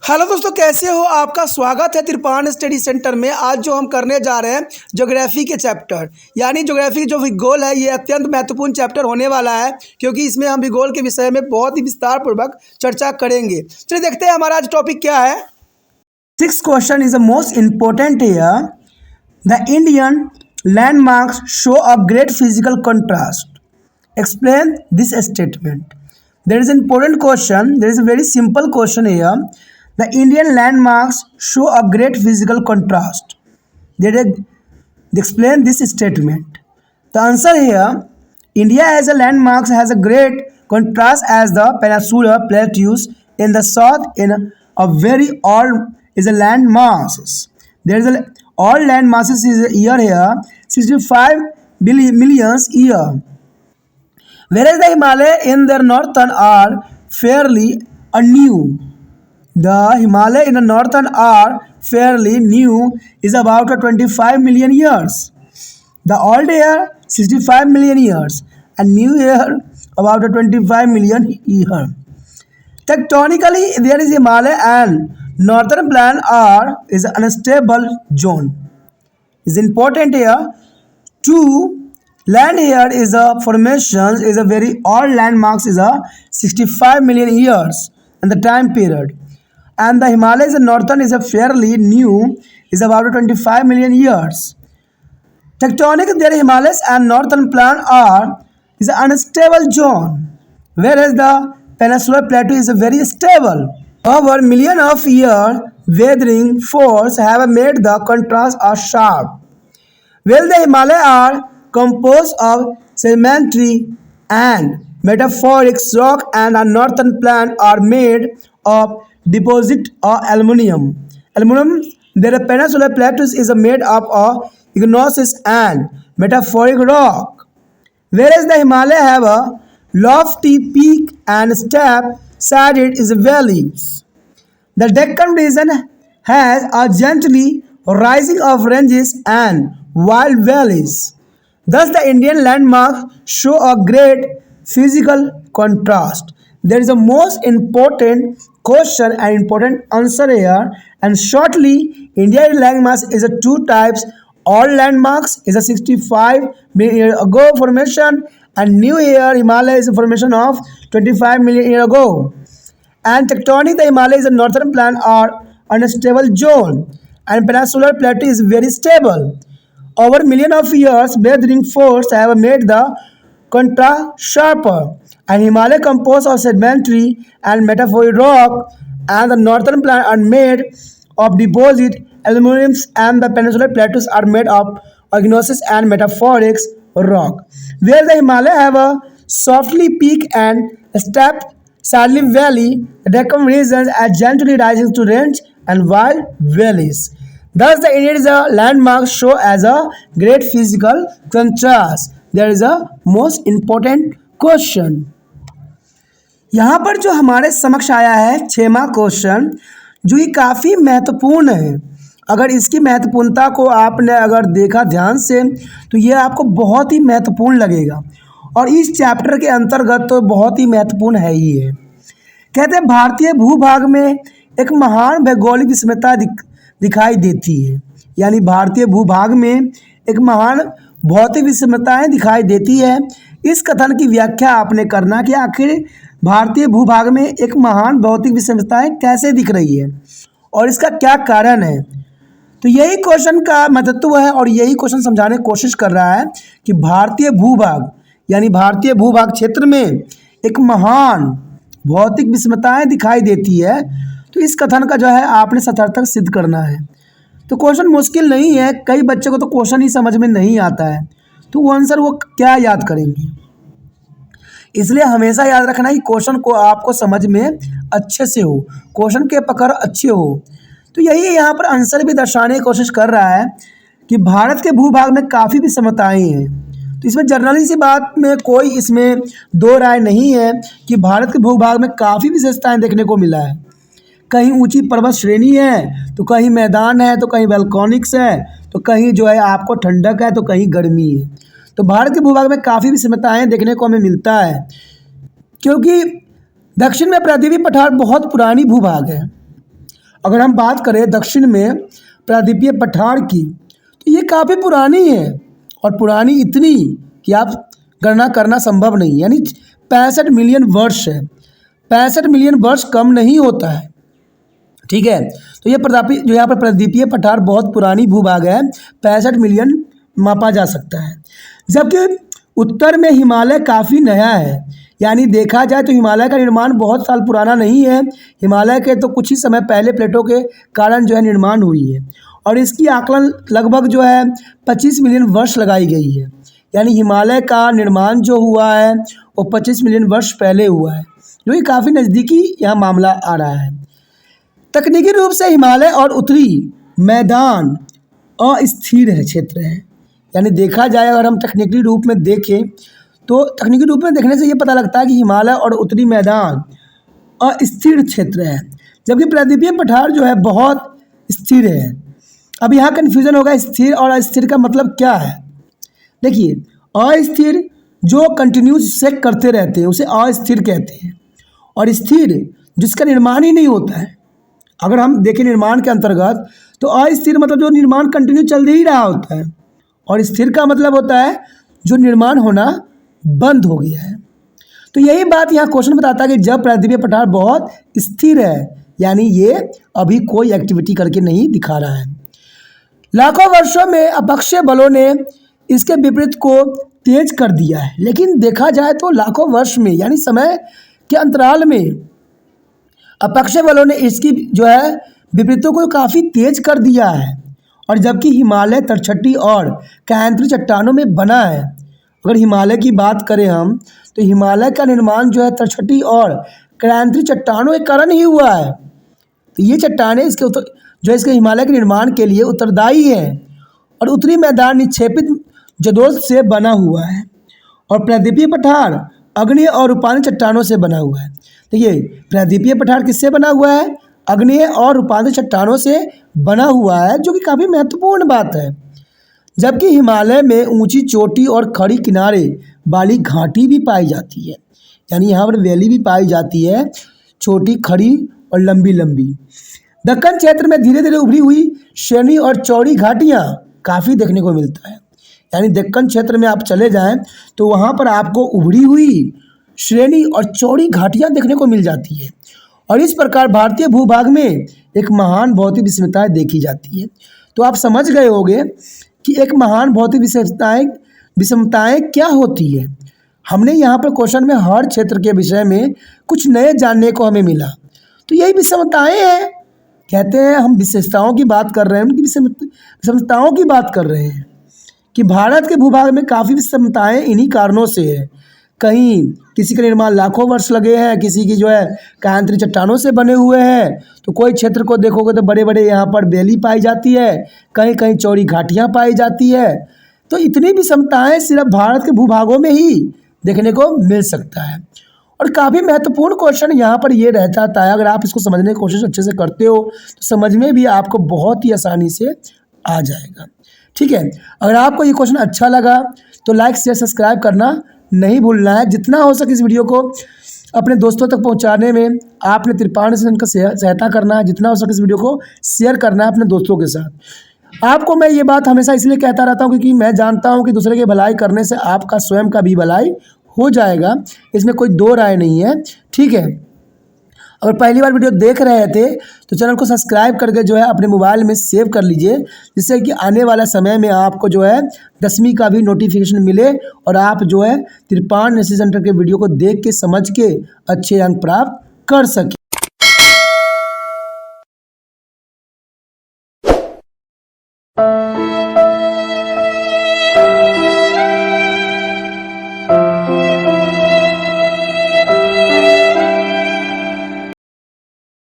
Hello दोस्तों, कैसे हो? आपका स्वागत है तिरपान स्टडी सेंटर में। आज जो हम करने जा रहे हैं ज्योग्राफी के चैप्टर यानी ज्योग्राफी जो भूगोल है, ये अत्यंत महत्वपूर्ण चैप्टर होने वाला है क्योंकि इसमें हम भूगोल के विषय में बहुत ही विस्तार पूर्वक चर्चा करेंगे। चलिए देखते हैं हमारा आज टॉपिक क्या है। 6th question is the most important here. The Indian landmarks show a great physical contrast. Explain this statement. There is an important question. There is a very simple question here. The Indian landmarks show a great physical contrast. Explain this statement. The answer here: India as a landmarks has a great contrast as the Peninsula Plateaus in the south in a very all is a land masses. There is a all land masses is a year here 65 millions year. Whereas the Himalaya in their northern are fairly new. The Himalaya in the northern are fairly new is about 25 million years. The old year 65 million years and new year about 25 million year. Tectonically, there is Himalaya and northern plan are is an unstable zone. Is important here. Two land here is a formation is a very old landmarks is a 65 million years and the time period, and the Himalayas in northern is a fairly new is about 25 million years. Tectonic their Himalayas and northern plan are is an unstable zone, whereas the peninsular plateau is a very stable. Over million of year weathering force have made the contrast a sharp. While the Himalayas are composed of sedimentary and metamorphic rock and a northern plain are made of deposit of aluminium. Their peninsular plateaus is made up of igneous and metamorphic rock. Whereas the Himalaya have a lofty peak and steep-sided valleys. The Deccan region has a gently rising of ranges and wild valleys. Thus, the Indian landmarks show a great physical contrast. There is a most important question and important answer here. And shortly, Indian landmarks is a two types. All landmarks is a 65 million year ago formation, and new year Himalaya is a formation of 25 million year ago. And tectonic, the Himalaya is a northern plan are unstable zone, and peninsular plateau is very stable. Over million of years, weathering force have made the contrast sharper, and Himalaya composed of sedimentary and metamorphic rock, and the northern plain are made of deposit aluminium, and the peninsular plateaus are made of igneous and metamorphic rock. Where the Himalaya have a softly peak and steep sadly valley, the Deccan regions are gently rising to range and wild valleys. Thus, the India is a landmark show as a great physical contrast. There is a most important question. यहाँ पर जो हमारे समक्ष आया है 6वां question, जो ये काफ़ी महत्वपूर्ण है। अगर इसकी महत्वपूर्णता को आपने अगर देखा ध्यान से तो ये आपको बहुत ही महत्वपूर्ण लगेगा और इस चैप्टर के अंतर्गत तो बहुत ही महत्वपूर्ण है ही है। कहते हैं भारतीय भूभाग में एक महान भौगोलिक विषमता दिखाई देती है, यानी भारतीय भूभाग में एक महान भौतिक विषमताएं दिखाई देती है। इस कथन की व्याख्या आपने करना कि आखिर भारतीय भूभाग में एक महान भौतिक विषमताएं कैसे दिख रही है और इसका क्या कारण है। तो यही क्वेश्चन का महत्व है और यही क्वेश्चन समझाने की कोशिश कर रहा है कि भारतीय भूभाग यानी भारतीय भूभाग क्षेत्र में एक महान भौतिक विषमताएं दिखाई देती है। तो इस कथन का जो है आपने सतर्थक सिद्ध करना है। तो क्वेश्चन मुश्किल नहीं है, कई बच्चों को तो क्वेश्चन ही समझ में नहीं आता है तो वो आंसर वो क्या याद करेंगे। इसलिए हमेशा याद रखना कि क्वेश्चन को आपको समझ में अच्छे से हो, क्वेश्चन के पकड़ अच्छे हो। तो यही यहाँ पर आंसर भी दर्शाने की कोशिश कर रहा है कि भारत के भूभाग में काफ़ी विषमताएँ हैं। तो इसमें जनरली सी बात में कोई इसमें दो राय नहीं है कि भारत के भूभाग में काफ़ी विशेषताएँ देखने को मिला है। कहीं ऊंची पर्वत श्रेणी है तो कहीं मैदान है तो कहीं वोल्केनिक्स है तो कहीं जो है आपको ठंडक है तो कहीं गर्मी है। तो भारत के भूभाग में काफ़ी विषमताएँ देखने को हमें मिलता है क्योंकि दक्षिण में पृथ्वी पठार बहुत पुरानी भूभाग है अगर हम बात करें दक्षिण में प्रायद्वीपीय पठार की, तो ये काफ़ी पुरानी है, और पुरानी इतनी कि आप गणना करना संभव नहीं, यानी 65 मिलियन वर्ष है। 65 मिलियन वर्ष कम नहीं होता है, ठीक है। तो ये जो यहाँ पर प्रायद्वीपीय पठार बहुत पुरानी भूभाग है, 65 मिलियन मापा जा सकता है। जबकि उत्तर में हिमालय काफ़ी नया है, यानी देखा जाए तो हिमालय का निर्माण बहुत साल पुराना नहीं है। हिमालय के तो कुछ ही समय पहले प्लेटों के कारण जो है निर्माण हुई है, और इसकी आकलन लगभग जो है 25 मिलियन वर्ष लगाई गई है। यानी हिमालय का निर्माण जो हुआ है वो 25 मिलियन वर्ष पहले हुआ है, जो कि काफ़ी नज़दीकी यहाँ मामला आ रहा है। तकनीकी रूप से हिमालय और उत्तरी मैदान अस्थिर है क्षेत्र है। यानी देखा जाए, अगर हम तकनीकी रूप में देखें तो तकनीकी रूप में देखने से ये पता लगता है कि हिमालय और उत्तरी मैदान अस्थिर क्षेत्र है, जबकि प्रायद्वीपीय पठार जो है बहुत स्थिर है। अब यहाँ कन्फ्यूज़न होगा, स्थिर और अस्थिर का मतलब क्या है। देखिए, अस्थिर जो कंटिन्यूस से करते रहते हैं उसे अस्थिर कहते हैं, और स्थिर जिसका निर्माण ही नहीं होता है। अगर हम देखें निर्माण के अंतर्गत, तो अस्थिर मतलब जो निर्माण कंटिन्यू चल ही रहा होता है, और स्थिर का मतलब होता है जो निर्माण होना बंद हो गया है। तो यही बात यहाँ क्वेश्चन बताता है कि जब प्रायद्वीपीय पठार बहुत स्थिर है, यानी ये अभी कोई एक्टिविटी करके नहीं दिखा रहा है। लाखों वर्षों में अपक्षय बलों ने इसके विपरीत को तेज कर दिया है, लेकिन देखा जाए तो लाखों वर्ष में, यानी समय के अंतराल में अपक्षय बलों ने इसकी जो है विपरीतों को काफ़ी तेज कर दिया है। और जबकि हिमालय तटछटी और कायांतरी चट्टानों में बना है। अगर हिमालय की बात करें हम, तो हिमालय का निर्माण जो है तटछटी और कायांतरी चट्टानों के कारण ही हुआ है। तो ये चट्टानें इसके हिमालय के निर्माण के लिए उत्तरदायी हैं, और उत्तरी मैदान निक्षेपित जदोल से बना हुआ है, और प्रायद्वीपीय पठार अग्नेय और रूपांतरित चट्टानों से बना हुआ है। देखिए, प्रायद्वीपीय पठार किससे बना हुआ है? अग्नेय और रूपांतरित चट्टानों से बना हुआ है, जो कि काफ़ी महत्वपूर्ण बात है। जबकि हिमालय में ऊंची चोटी और खड़ी किनारे वाली घाटी भी पाई जाती है, यानी यहाँ पर वैली भी पाई जाती है, छोटी, खड़ी और लंबी लंबी। दक्कन क्षेत्र में धीरे धीरे उभरी हुई श्रेणी और चौड़ी घाटियाँ काफ़ी देखने को मिलता है। यानी दक्कन क्षेत्र में आप चले जाएं तो वहाँ पर आपको उभरी हुई श्रेणी और चौड़ी घाटियाँ देखने को मिल जाती है, और इस प्रकार भारतीय भूभाग में एक महान भौतिक विषमताएँ देखी जाती है। तो आप समझ गए होंगे कि एक महान भौतिक विषमताएँ क्या होती है। हमने यहाँ पर क्वेश्चन में हर क्षेत्र के विषय में कुछ नए जानने को हमें मिला। तो यही विषमताएँ हैं, कहते हैं हम विशेषताओं की बात कर रहे हैं, उनकी विषमताओं की बात कर रहे हैं कि भारत के भूभाग में काफ़ी विषमताएँ इन्हीं कारणों से है। कहीं किसी का निर्माण लाखों वर्ष लगे हैं, किसी की जो है कायांतरी चट्टानों से बने हुए हैं। तो कोई क्षेत्र को देखोगे तो बड़े बड़े यहाँ पर बेली पाई जाती है, कहीं कहीं चौड़ी घाटियाँ पाई जाती है। तो इतनी विषमताएँ सिर्फ भारत के भूभागों में ही देखने को मिल सकता है। और काफ़ी महत्वपूर्ण क्वेश्चन यहाँ पर ये रहता है, अगर आप इसको समझने की कोशिश अच्छे से करते हो तो समझ में भी आपको बहुत ही आसानी से आ जाएगा। ठीक है, अगर आपको ये क्वेश्चन अच्छा लगा तो लाइक शेयर सब्सक्राइब करना नहीं भूलना है। जितना हो सके इस वीडियो को अपने दोस्तों तक पहुंचाने में आपने त्रिपाण से उनका सहायता करना है। जितना हो सके इस वीडियो को शेयर करना है अपने दोस्तों के साथ। आपको मैं ये बात हमेशा इसलिए कहता रहता हूँ क्योंकि मैं जानता हूँ कि दूसरे की भलाई करने से आपका स्वयं का भी भलाई हो जाएगा, इसमें कोई दो राय नहीं है। ठीक है, अगर पहली बार वीडियो देख रहे थे तो चैनल को सब्सक्राइब करके जो है अपने मोबाइल में सेव कर लीजिए, जिससे कि आने वाला समय में आपको जो है 10वीं का भी नोटिफिकेशन मिले और आप जो है त्रिपाण नेशनल सेंटर के वीडियो को देख के समझ के अच्छे अंक प्राप्त कर सकें।